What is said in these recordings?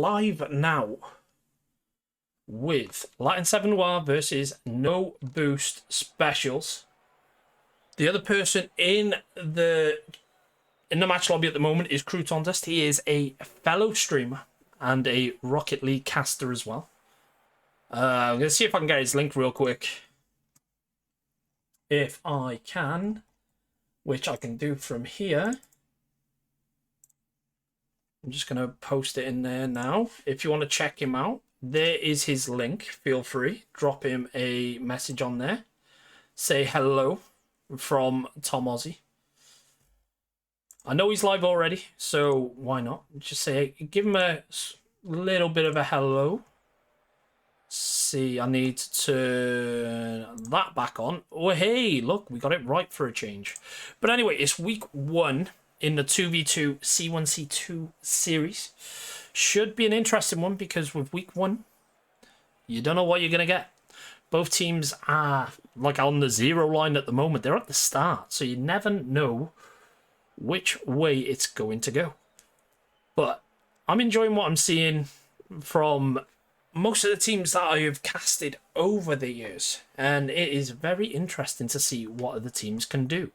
live now with Latin 7 Noir versus No Boost Specials. The other person in the match lobby at the moment is Crouton Dust. He is a fellow streamer and a Rocket League caster as well. I'm going to see if I can get his link real quick. If I can, which I can do from here. I'm just going to post it in there now. If you want to check him out, there is his link. Feel free. Drop him a message on there. Say hello from Tom Aussie. I know he's live already, so why not? Just say, give him a little bit of a hello. See, I need to turn that back on. Oh, hey, look, we got it right for a change. But anyway, it's week 1 in the 2v2 C1C2 series. Should be an interesting one because with week 1, you don't know what you're going to get. Both teams are like on the 0 line at the moment. They're at the start, so you never know which way it's going to go. But I'm enjoying what I'm seeing from most of the teams that I have casted over the years, and it is very interesting to see what other teams can do.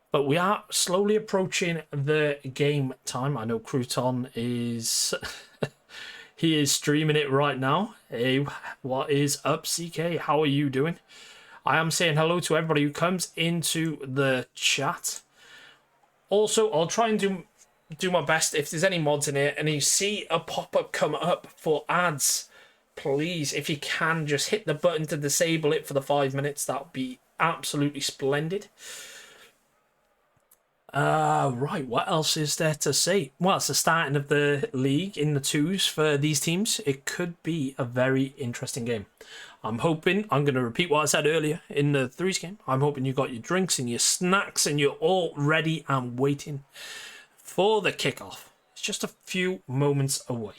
But we are slowly approaching the game time. I know Crouton is he is streaming it right now. Hey, what is up, CK? How are you doing? I am saying hello to everybody who comes into the chat. Also, I'll try and do my best. If there's any mods in here and you see a pop-up come up for ads, please, if you can, just hit the button to disable it for the 5 minutes. That would be absolutely splendid. Right, what else is there to say? Well, it's the starting of the league in the 2s for these teams. It could be a very interesting game. I'm hoping, I'm going to repeat what I said earlier in the 3s game. I'm hoping you got your drinks and your snacks and you're all ready and waiting for the kickoff. It's just a few moments away.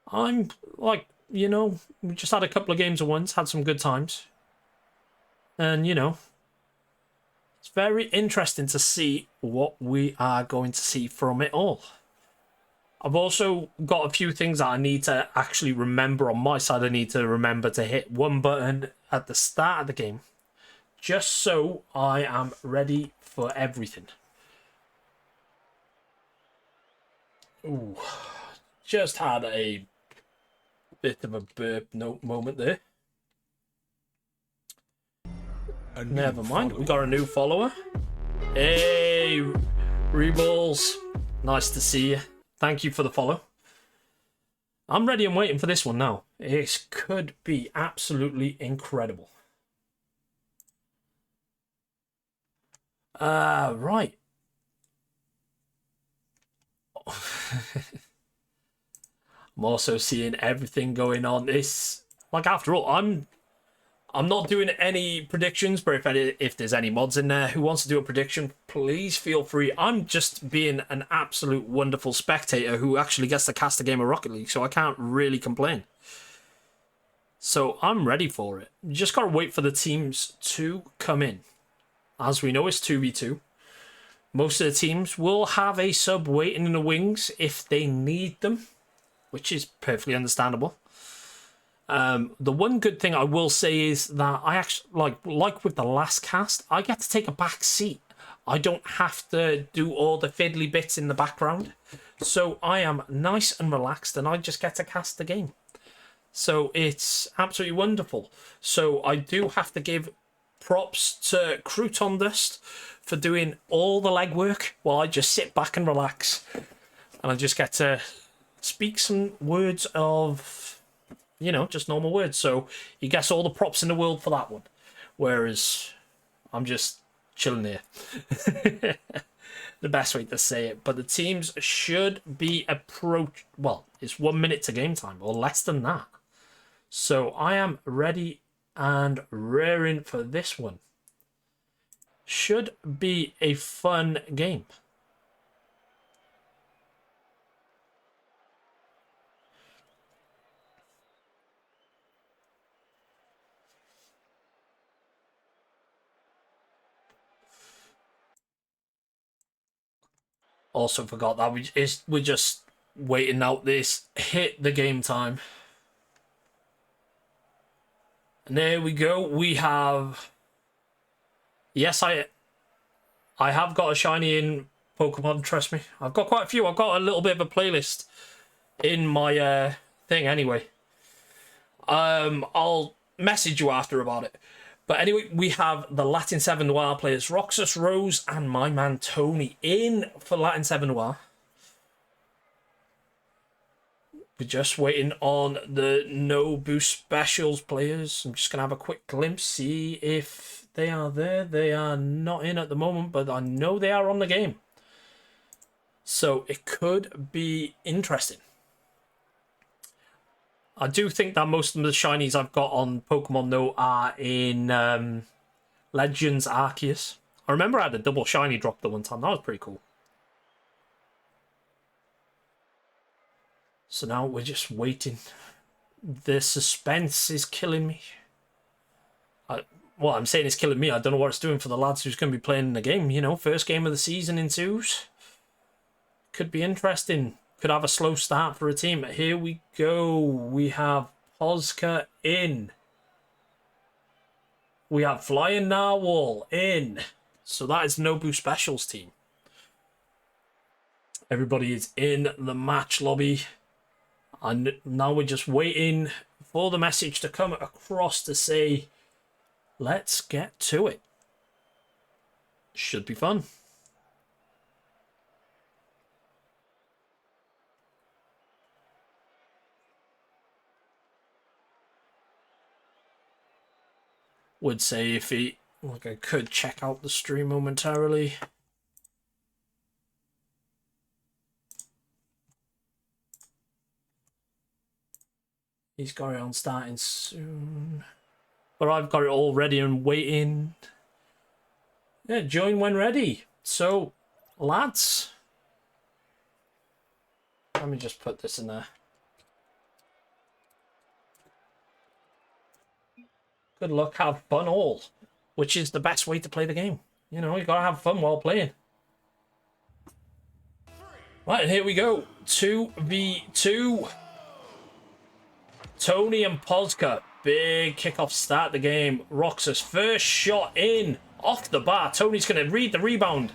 I'm like, you know, we just had a couple of games at once, had some good times. And, you know, it's very interesting to see what we are going to see from it all. I've also got a few things that I need to actually remember on my side. I need to remember to hit one button at the start of the game, just so I am ready for everything. Ooh, just had a bit of a burp moment there. Never mind, we got a new follower. Hey, Reballs, nice to see you. Thank you for the follow. I'm ready and waiting for this one now. It could be absolutely incredible. Right. I'm also seeing everything going on. It's like, after all, I'm not doing any predictions, but if there's any mods in there who wants to do a prediction, please feel free. I'm just being an absolute wonderful spectator who actually gets to cast a game of Rocket League, so I can't really complain. So I'm ready for it. You just got to wait for the teams to come in. As we know, it's 2v2. Most of the teams will have a sub waiting in the wings if they need them, which is perfectly understandable. The one good thing I will say is that I actually, like with the last cast, I get to take a back seat. I don't have to do all the fiddly bits in the background. So I am nice and relaxed and I just get to cast the game. So it's absolutely wonderful. So I do have to give props to Crouton Dust for doing all the legwork while I just sit back and relax. And I just get to speak some words of, you know, just normal words. So he gets all the props in the world for that one. Whereas I'm just chilling here. The best way to say it. But the teams should be well, it's 1 minute to game time or less than that. So I am ready and raring for this one. Should be a fun game. Also forgot that we just waiting out this hit the game time. And there we go. We have... Yes, I have got a shiny in Pokemon, trust me. I've got quite a few. I've got a little bit of a playlist in my thing anyway. I'll message you after about it. But anyway, we have the Latin 7 Noir players, Roxas, Rose, and my man Tony in for Latin 7 Noir. We're just waiting on the no boost specials players. I'm just going to have a quick glimpse, see if they are there. They are not in at the moment, but I know they are on the game. So it could be interesting. I do think that most of the shinies I've got on Pokemon, though, are in Legends Arceus. I remember I had a double shiny drop the one time. That was pretty cool. So now we're just waiting. The suspense is killing me. Well, I'm saying it's killing me. I don't know what it's doing for the lads who's going to be playing the game. You know, first game of the season in twos. Could be interesting. Could have a slow start for a team. Here we go. We have Posca in. We have Flying Narwhal in. So that is Nobu Specials team. Everybody is in the match lobby. And now we're just waiting for the message to come across to say, let's get to it. Should be fun. Would say if he, like, I could check out the stream momentarily. He's got it on starting soon. But I've got it all ready and waiting. Yeah, join when ready. So, lads. Let me just put this in there. Good luck, have fun all. Which is the best way to play the game. You know, you gotta have fun while playing. Right, here we go. 2v2. Tony and Posca. Big kickoff start the game. Roxas first shot in. Off the bar. Tony's going to read the rebound.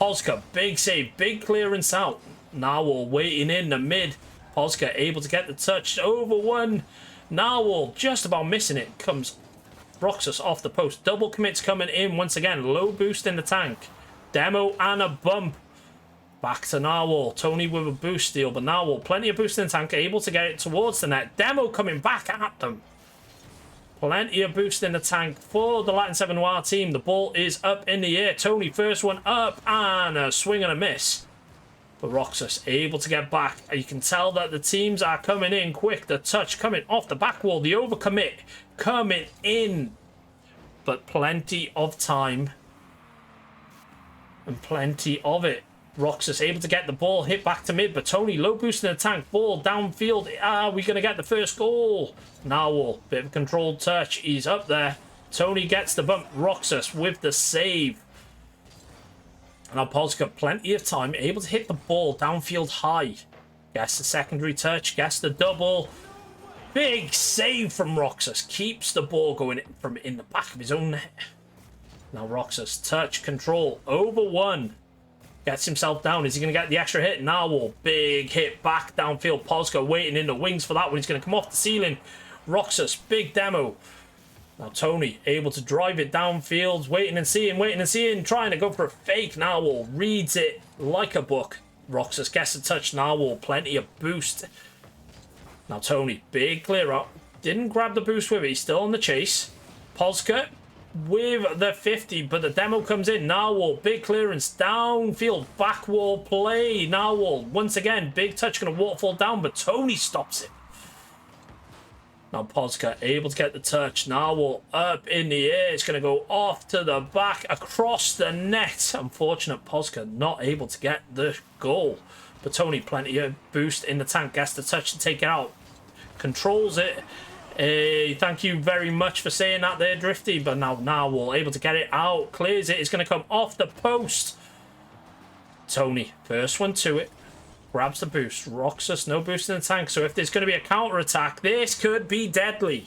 Posca, big save. Big clearance out. Narwhal waiting in the mid. Posca able to get the touch. Over one. Narwhal just about missing it. Comes Roxas off the post. Double commits coming in once again. Low boost in the tank. Demo and a bump. Back to Narwhal. Tony with a boost steal, but Narwhal, plenty of boost in the tank, able to get it towards the net. Demo coming back at them. Plenty of boost in the tank for the Latin 7 Noir team. The ball is up in the air. Tony, first one up, and a swing and a miss. But Roxas able to get back. You can tell that the teams are coming in quick. The touch coming off the back wall. The overcommit coming in. But plenty of time. And plenty of it. Roxas able to get the ball hit back to mid, but Tony low boost in the tank, ball downfield. Are we going to get the first goal? Narwhal, bit of a controlled touch. He's up there. Tony gets the bump. Roxas with the save. Now Paul's got plenty of time, able to hit the ball downfield high. Gets the secondary touch, gets the double. Big save from Roxas. Keeps the ball going from in the back of his own net. Now Roxas, touch, control, over one. Gets himself down. Is he going to get the extra hit? Narwhal, big hit back downfield. Posca waiting in the wings for that one. He's going to come off the ceiling. Roxas, big demo. Now Tony, able to drive it downfield. Waiting and seeing. Trying to go for a fake. Narwhal reads it like a book. Roxas gets a touch. Narwhal, plenty of boost. Now Tony, big clear up. Didn't grab the boost with it. He's still on the chase. Posca with the 50, but the demo comes in. Narwhal, big clearance, downfield, back wall play. Narwhal, once again, big touch, going to waterfall down, but Tony stops it. Now Posca able to get the touch. Narwhal up in the air. It's going to go off to the back, across the net. Unfortunate Posca not able to get the goal. But Tony, plenty of boost in the tank, gets the touch to take it out. Controls it. Thank you very much for saying that there, Drifty. But now Narwhal able to get it out. Clears it. It's going to come off the post. Tony, first one to it. Grabs the boost. Roxas, no boost in the tank. So if there's going to be a counter-attack, this could be deadly.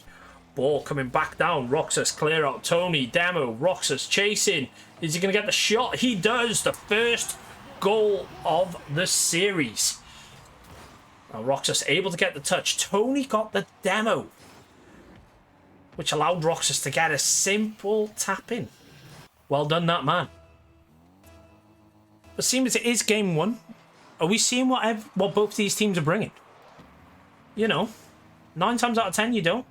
Ball coming back down. Roxas clear out. Tony, Demo, Roxas chasing. Is he going to get the shot? He does. The first goal of the series. Now Roxas able to get the touch. Tony got the demo, which allowed Roxas to get a simple tap in. Well done, that man. But seeing as it is game one, are we seeing what both these teams are bringing? You know, 9 times out of 10 you don't.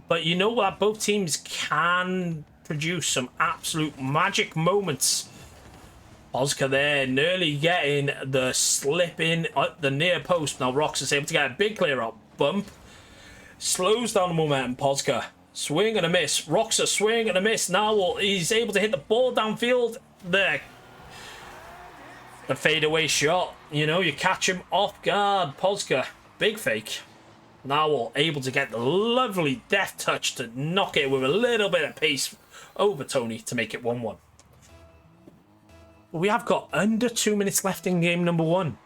But you know that both teams can produce some absolute magic moments. Oscar there, nearly getting the slip in at the near post. Now Roxas able to get a big clear up. Bump. Slows down the momentum. Posca. Swing and a miss. Roxas swing and a miss. Now he's able to hit the ball downfield. There. The fadeaway shot. You know, you catch him off guard. Posca. Big fake. Now able to get the lovely death touch to knock it with a little bit of pace over Tony to make it 1-1. We have got under 2 minutes left in game number 1.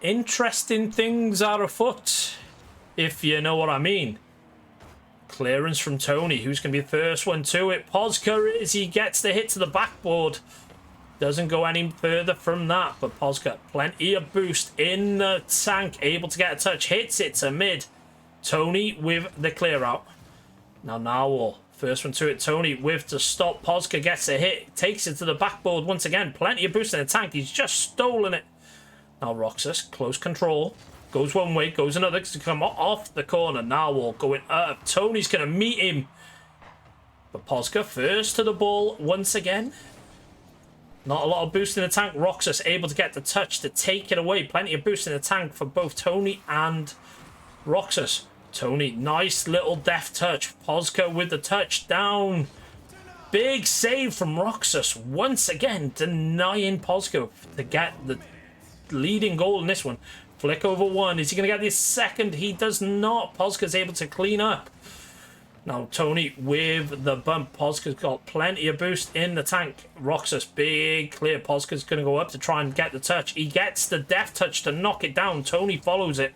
Interesting things are afoot, if you know what I mean. Clearance from Tony, who's going to be the first one to it. Posca, as he gets the hit to the backboard. Doesn't go any further from that, but Posca, plenty of boost in the tank, able to get a touch, hits it to mid. Tony with the clear out. Now first one to it, Tony with to stop. Posca gets a hit, takes it to the backboard once again. Plenty of boost in the tank. He's just stolen it. Now Roxas, close control. Goes one way, goes another to come off the corner. Now going up. Tony's going to meet him. But Posca first to the ball once again. Not a lot of boost in the tank. Roxas able to get the touch to take it away. Plenty of boost in the tank for both Tony and Roxas. Tony, nice little deft touch. Posca with the touchdown. Big save from Roxas. Once again, denying Posca to get the leading goal in this one. Flick over one. Is he going to get this second? He does not. Posca's able to clean up. Now Tony with the bump. Posca's got plenty of boost in the tank. Roxas, big clear. Posca's going to go up to try and get the touch. He gets the deft touch to knock it down. Tony follows it.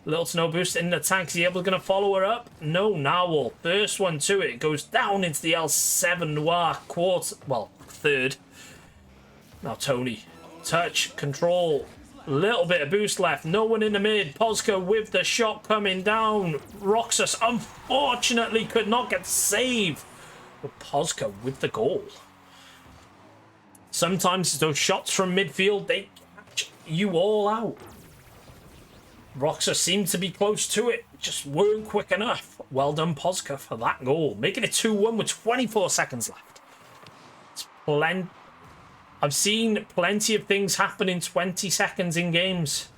Little to no boost in the tank. Is he able to follow her up? No, Noir. First one to it. Goes down into the L7 Noir third. Now Tony. Touch, control. Little bit of boost left. No one in the mid. Posca with the shot coming down. Roxas unfortunately could not get the save. But Posca with the goal. Sometimes those shots from midfield, they catch you all out. Roxas seemed to be close to it, just weren't quick enough. Well done, Posca, for that goal. Making it 2-1 with 24 seconds left. It's I've seen plenty of things happen in 20 seconds in games.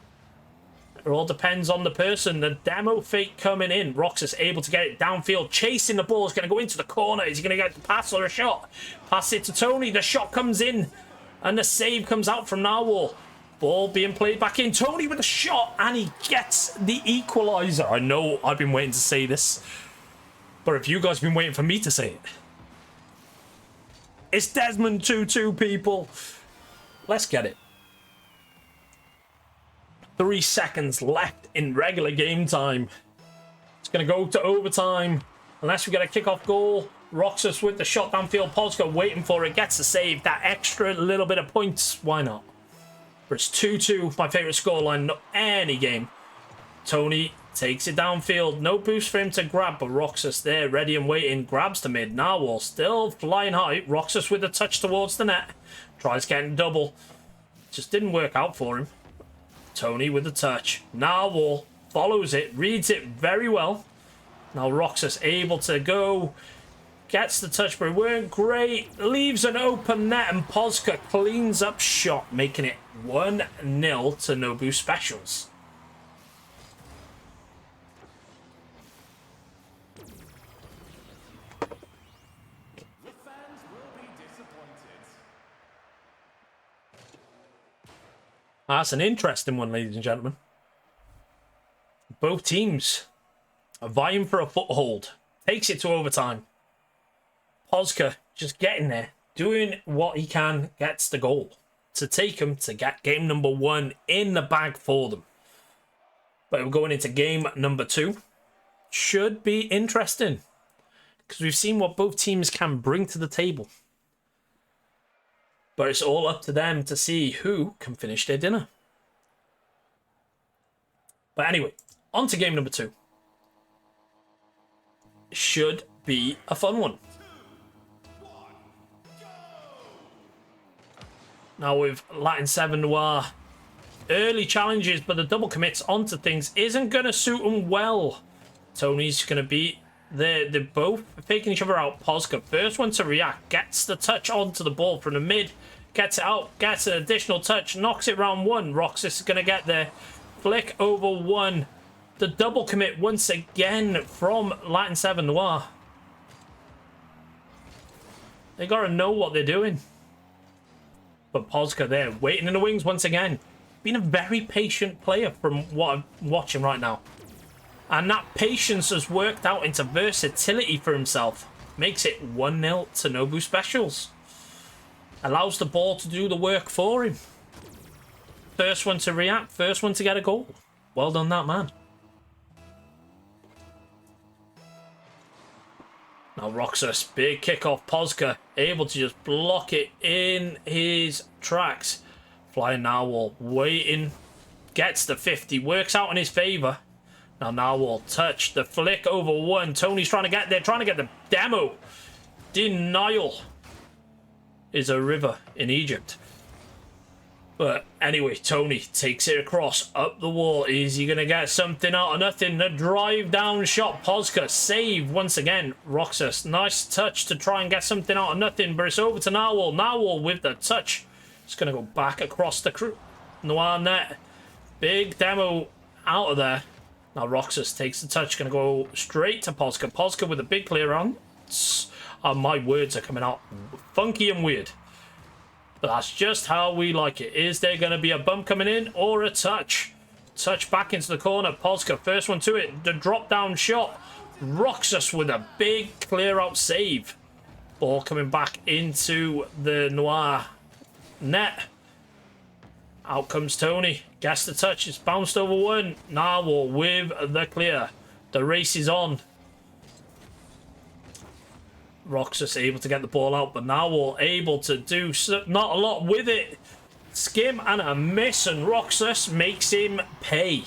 It all depends on the person. The demo fake coming in. Roxas able to get it downfield. Chasing the ball. Is going to go into the corner. Is he going to get the pass or a shot? Pass it to Tony. The shot comes in. And the save comes out from Noir. Ball being played back in. Tony with a shot, and he gets the equaliser. I know I've been waiting to say this, but if you guys have been waiting for me to say it, it's Desmond 2-2, people. Let's get it. 3 seconds left in regular game time. It's going to go to overtime unless we get a kick-off goal. Roxas with the shot downfield. Posca waiting for it. Gets the save. That extra little bit of points. Why not? But it's 2-2, my favourite scoreline of any game. Tony takes it downfield. No boost for him to grab, but Roxas there, ready and waiting. Grabs the mid. Narwhal still flying high. Roxas with a touch towards the net. Tries getting double. Just didn't work out for him. Tony with the touch. Narwhal follows it, reads it very well. Now Roxas able to go. Gets the touch, but it weren't great. Leaves an open net, and Posca cleans up shot, making it 1-0 to Nobu Specials. The fans will be disappointed. That's an interesting one, ladies and gentlemen. Both teams are vying for a foothold. Takes it to overtime. Posca just getting there, doing what he can, gets the goal. to take them to get game number 1 in the bag for them. But we're going into game number 2. Should be interesting, because we've seen what both teams can bring to the table. But it's all up to them to see who can finish their dinner. But anyway, on to game number 2. Should be a fun one. Now with Latin 7 Noir, early challenges, but the double commits onto things isn't going to suit them well. Tony's going to be there. They're both faking each other out. Posca, first one to react, gets the touch onto the ball from the mid, gets it out, gets an additional touch, knocks it round 1. Roxas is going to get there. Flick over 1. The double commit once again from Latin 7 Noir. They got to know what they're doing. But Posca there, waiting in the wings once again. Being a very patient player from what I'm watching right now. And that patience has worked out into versatility for himself. Makes it 1-0 to Nobu Specials. Allows the ball to do the work for him. First one to react, first one to get a goal. Well done, that man. Now Roxas, big kick off. Posca able to just block it in his tracks. Flying Narwhal, waiting, gets the 50, works out in his favour. Now Narwhal, touch, the flick over 1. Tony's trying to get there, trying to get the demo. Denial is a river in Egypt. But anyway, Tony takes it across, up the wall. Is he going to get something out of nothing? The drive down shot. Posca, save once again. Roxas, nice touch to try and get something out of nothing. But it's over to Narwhal. Narwhal with the touch. It's going to go back across the Noir net. Big demo out of there. Now Roxas takes the touch. Going to go straight to Posca. Posca with a big clear on. My words are coming out funky and weird. But that's just how we like it. Is there going to be a bump coming in or a touch? Touch back into the corner. Posca, first one to it. The drop down shot. Roxas with a big clear out save. Ball coming back into the Noir net. Out comes Tony. Gets the touch. It's bounced over 1. Narwhal with the clear. The race is on. Roxas able to get the ball out, but Narwhal able to do not a lot with it. Skim and a miss, and Roxas makes him pay.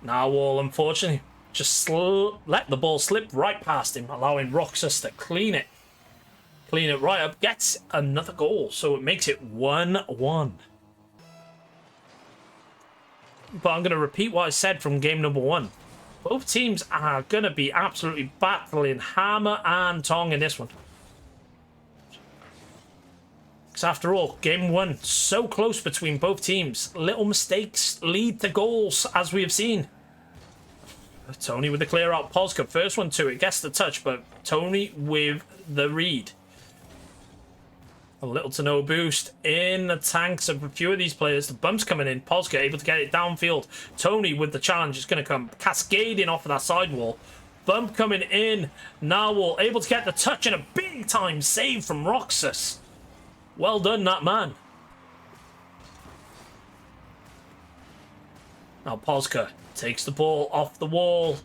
Narwhal, unfortunately, just let the ball slip right past him, allowing Roxas to clean it. Clean it right up, gets another goal, so it makes it 1-1. But I'm going to repeat what I said from game number 1. Both teams are going to be absolutely battling hammer and tong in this one. Because after all, game 1, so close between both teams. Little mistakes lead to goals, as we have seen. Tony with the clear out. Posca, first one to it, gets the touch, but Tony with the read. A little to no boost in the tanks of a few of these players. The bump's coming in. Posca able to get it downfield. Tony with the challenge is going to come cascading off of that sidewall. Bump coming in. Narwhal able to get the touch and a big time save from Roxas. Well done, that man. Now Posca takes the ball off the wall,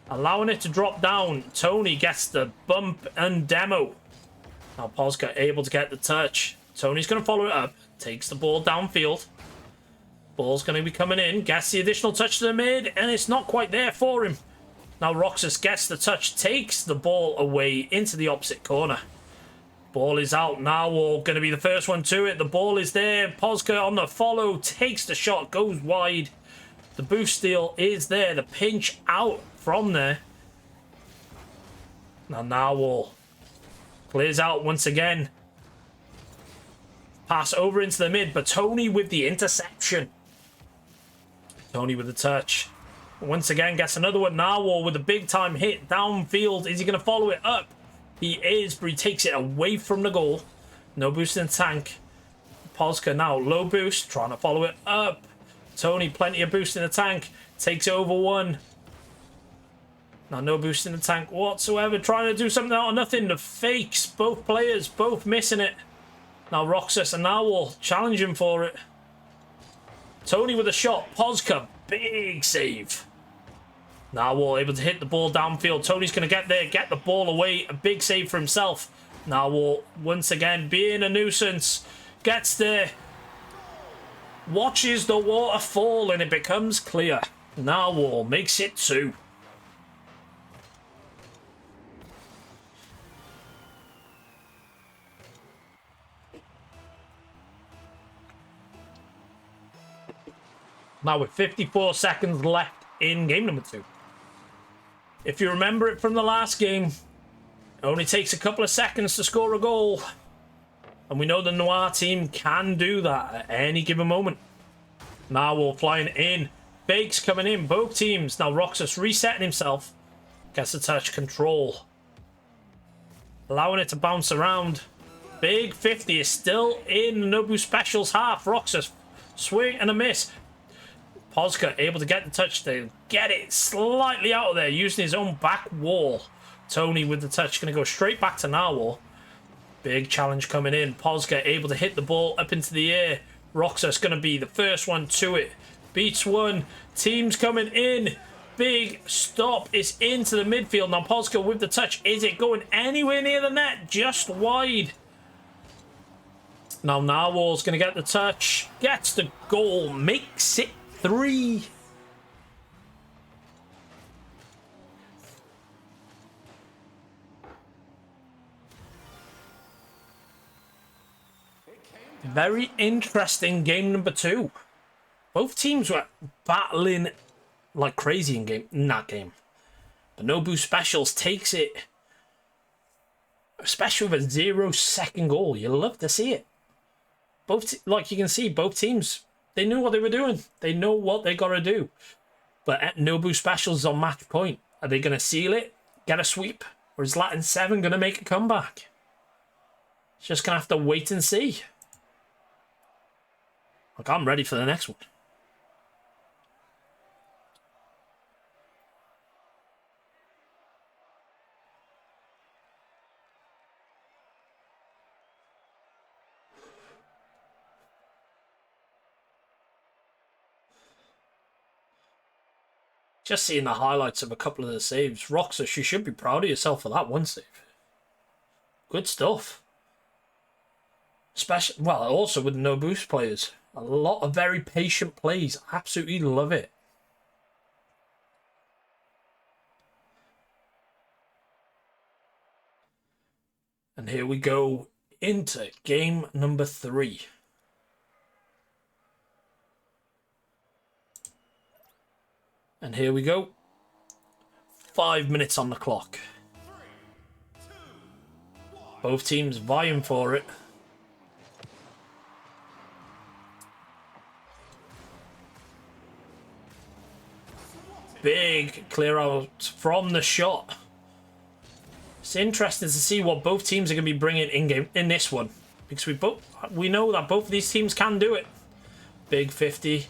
allowing it to drop down. Tony gets the bump and demo. Now Posca able to get the touch. Tony's going to follow it up. Takes the ball downfield. Ball's going to be coming in. Gets the additional touch to the mid. And it's not quite there for him. Now Roxas gets the touch. Takes the ball away into the opposite corner. Ball is out. Narwhal going to be the first one to it. The ball is there. Posca on the follow. Takes the shot. Goes wide. The boost steal is there. The pinch out from there. Now Narwhal clears out once again. Pass over into the mid, but Tony with the interception. Tony with the touch. Once again, gets another one. Narwhal with a big time hit downfield. Is he going to follow it up? He is, but he takes it away from the goal. No boost in the tank. Posca now, low boost, trying to follow it up. Tony, plenty of boost in the tank. Takes it over 1. Now, no boost in the tank whatsoever. Trying to do something out of nothing. The fakes. Both players, both missing it. Now Roxas and Narwhal challenging for it. Tony with a shot. Pozka, big save. Narwhal able to hit the ball downfield. Tony's going to get there, get the ball away. A big save for himself. Narwhal, once again, being a nuisance. Gets there. Watches the water fall and it becomes clear. Narwhal makes it 2. Now with 54 seconds left in game number 2. If you remember it from the last game, it only takes a couple of seconds to score a goal. And we know the Noir team can do that at any given moment. Narwhal flying in. Fakes coming in. Both teams. Now Roxas resetting himself. Gets the touch control. Allowing it to bounce around. Big 50 is still in the Nobu Specials half. Roxas swing and a miss. Pozka able to get the touchdown. Get it slightly out of there using his own back wall. Tony with the touch. Going to go straight back to Narwhal. Big challenge coming in. Pozka able to hit the ball up into the air. Roxas going to be the first one to it. Beats one. Teams coming in. Big stop. It's into the midfield. Now Pozka with the touch. Is it going anywhere near the net? Just wide. Now Narwhal's going to get the touch. Gets the goal. Makes it 3. Very interesting game number 2. Both teams were battling like crazy in that game. The Nobu Specials takes it, especially with a 0-second goal. You love to see it. Like you can see, both teams, they knew what they were doing. They know what they got to do. But at Nobu Specials is on match point. Are they going to seal it, get a sweep, or is Latin 7 going to make a comeback? It's just going to have to wait and see. Like, I'm ready for the next one. Just seeing the highlights of a couple of the saves. Roxas, you should be proud of yourself for that one save. Good stuff. Especially, well, also with no boost players. A lot of very patient plays. Absolutely love it. And here we go into game number 3. And here we go. 5 minutes on the clock. 3, 2, 1. Both teams vying for it. Big clear out from the shot. It's interesting to see what both teams are going to be bringing in game in this one, because we know that both of these teams can do it. Big 50.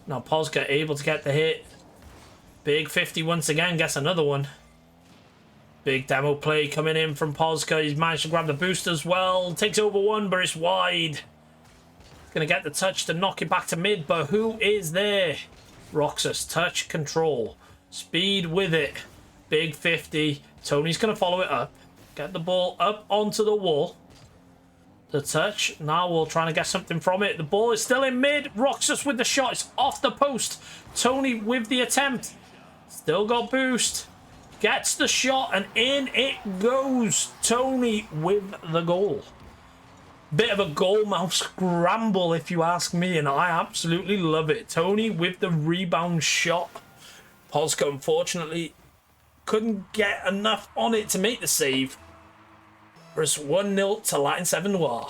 Now Pozka able to get the hit. Big 50 once again, gets another one. Big demo play coming in from Pozka. He's managed to grab the boost as well. Takes over one, but it's wide. Going to get the touch to knock it back to mid, but who is there? Roxas, touch, control. Speed with it. Big 50. Tony's going to follow it up. Get the ball up onto the wall. The touch. Now we're trying to get something from it. The ball is still in mid. Roxas with the shot. It's off the post. Tony with the attempt. Still got boost. Gets the shot and in it goes. Tony with the goal. Bit of a goalmouth scramble if you ask me, and I absolutely love it. Tony with the rebound shot. Pozka unfortunately couldn't get enough on it to make the save. It's 1-0 to Latin 7 Noir.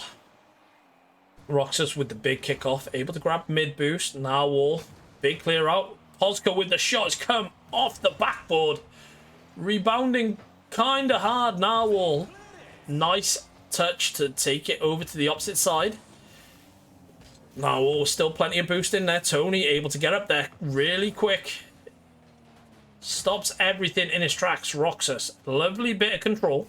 Roxas with the big kickoff, able to grab mid boost. Narwhal, big clear out. Pozka with the shots come off the backboard. Rebounding kind of hard. Narwhal, nice touch to take it over to the opposite side. Narwhal, still plenty of boost in there. Tony able to get up there really quick. Stops everything in his tracks. Roxas, lovely bit of control.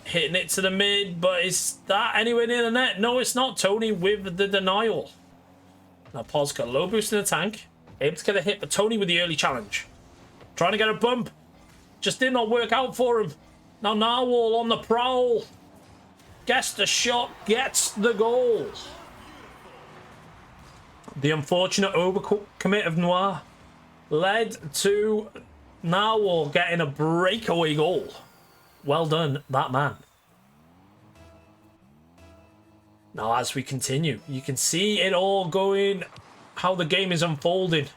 Hitting it to the mid, but is that anywhere near the net? No, it's not. Tony with the denial. Now Polska, low boost in the tank. Able to get a hit, but Tony with the early challenge. Trying to get a bump. Just did not work out for him. Now Narwhal on the prowl. Gets the shot, gets the goal. The unfortunate overcommit of Noir led to Narwhal getting a breakaway goal. Well done, that man. Now, as we continue, you can see it all going, how the game is unfolding.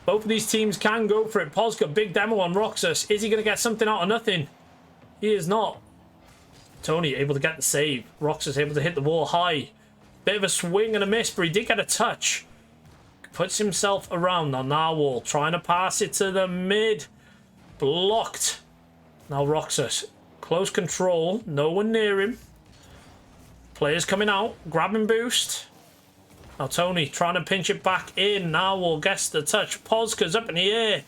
Both of these teams can go for it. Polska, big demo on Roxas. Is he going to get something out of nothing? He is not. Tony able to get the save. Roxas able to hit the wall high. Bit of a swing and a miss, but he did get a touch. Puts himself around. Now Narwhal trying to pass it to the mid. Blocked. Now Roxas. Close control. No one near him. Players coming out. Grabbing boost. Now Tony trying to pinch it back in. Narwhal gets the touch. Polska's up in the air.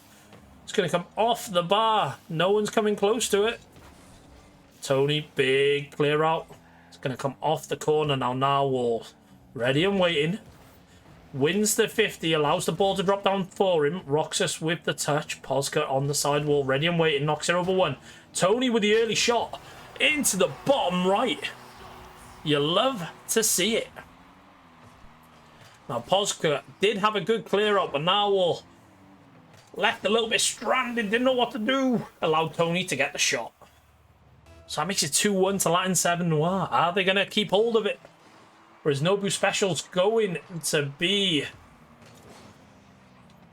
It's going to come off the bar. No one's coming close to it. Tony, big clear out. It's going to come off the corner now. Narwhal ready and waiting. Wins the 50. Allows the ball to drop down for him. Roxas with the touch. Polska on the sidewall. Ready and waiting. Knocks it over one. Tony with the early shot. Into the bottom right. You love to see it. Now Polska did have a good clear out, but Narwhal left a little bit stranded. Didn't know what to do. Allowed Tony to get the shot. So that makes it 2-1 to Latin 7 Noir. Are they going to keep hold of it? Or is Nobu Specials going to be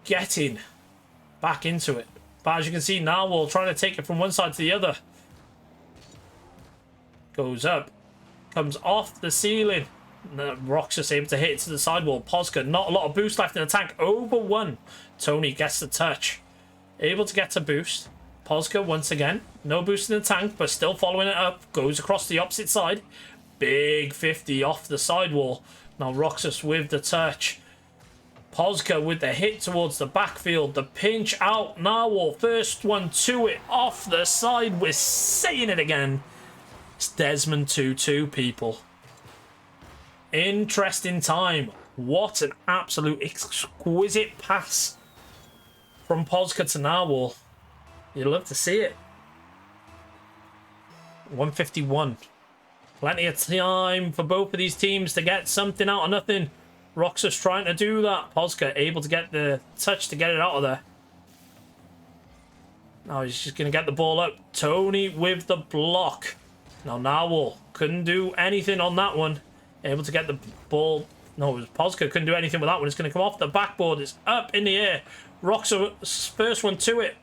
getting back into it? But as you can see, Narwhal trying to take it from one side to the other. Goes up. Comes off the ceiling. Roxas able to hit it to the sidewall. Polska, not a lot of boost left in the tank. Over one. Tony gets the touch. Able to get to boost. Polska once again. No boost in the tank, but still following it up. Goes across the opposite side. Big 50 off the sidewall. Now Roxas with the touch. Polska with the hit towards the backfield. The pinch out. Narwhal, first one to it. Off the side. We're saying it again. It's Desmond 2-2, people. Interesting time. What an absolute exquisite pass from Polska to Narwhal. You'd love to see it. 151. Plenty of time for both of these teams to get something out of nothing. Roxas trying to do that. Polska able to get the touch to get it out of there. Now he's just going to get the ball up. Tony with the block. Now Narwhal couldn't do anything on that one. Able to get the ball. No, it was Polska. Couldn't do anything with that one. It's going to come off the backboard. It's up in the air. Roxas first one to it.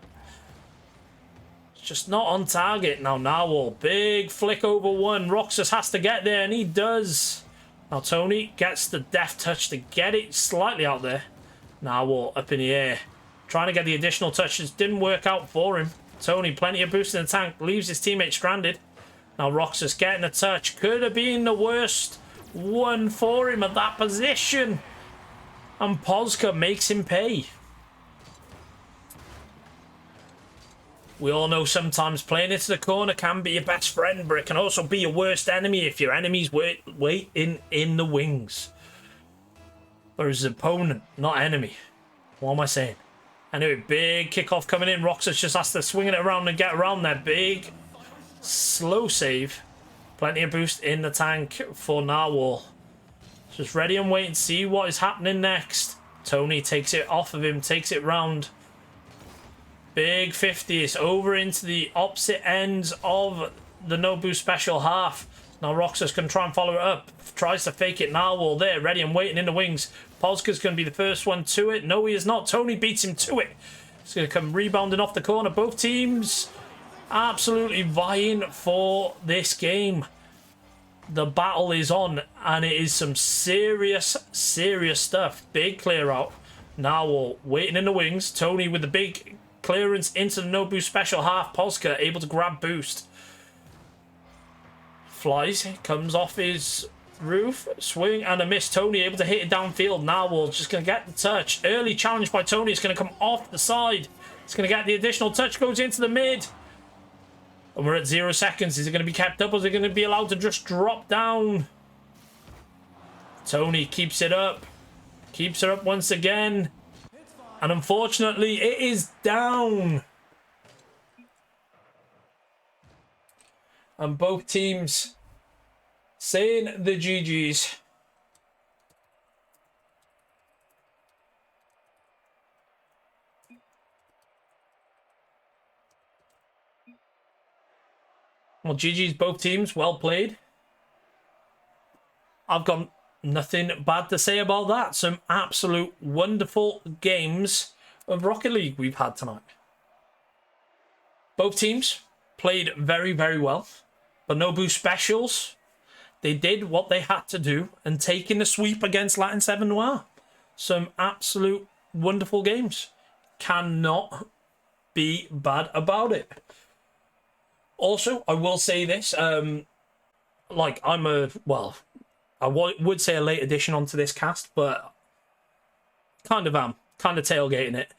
It's just not on target. Now Narwhal. Big flick over one. Roxas has to get there, and he does. Now Tony gets the deft touch to get it slightly out there. Narwhal up in the air. Trying to get the additional touches. Didn't work out for him. Tony, plenty of boost in the tank. Leaves his teammate stranded. Now Roxas getting a touch. Could have been the worst one for him at that position. And Polska makes him pay. We all know sometimes playing into the corner can be your best friend, but it can also be your worst enemy if your enemy's waiting in the wings. Or his opponent, not enemy. What am I saying? Anyway, big kickoff coming in. Roxas just has to swing it around and get around there. Big, slow save. Plenty of boost in the tank for Narwhal. Just ready and waiting to see what is happening next. Tony takes it off of him, takes it round. Big 50. It's over into the opposite ends of the Nobu special half. Now Roxas can try and follow it up. Tries to fake it. Narwhal there, ready and waiting in the wings. Polska's going to be the first one to it. No, he is not. Tony beats him to it. It's going to come rebounding off the corner. Both teams absolutely vying for this game. The battle is on, and it is some serious stuff. Big clear out. Narwhal waiting in the wings. Tony with the big clearance into the Nobu special half. Polska able to grab boost. Flies, comes off his roof, swing and a miss. Tony able to hit it downfield. Narwhal just going to get the touch. Early challenge by Tony. It's going to come off the side. It's going to get the additional touch. Goes into the mid. And we're at 0 seconds. Is it going to be kept up or is it going to be allowed to just drop down? Tony keeps it up. Keeps her up once again. And unfortunately, it is down. And both teams saying the GGs. Well, GG's both teams. Well played. I've got nothing bad to say about that. Some absolute wonderful games of Rocket League we've had tonight. Both teams played very, very well. But no boost specials. They did what they had to do and taking the sweep against Latin 7 Noir. Some absolute wonderful games. Cannot be bad about it. Also, I will say this. Like, I'm a... Well, I would say a late addition onto this cast, but kind of am. Kind of tailgating it.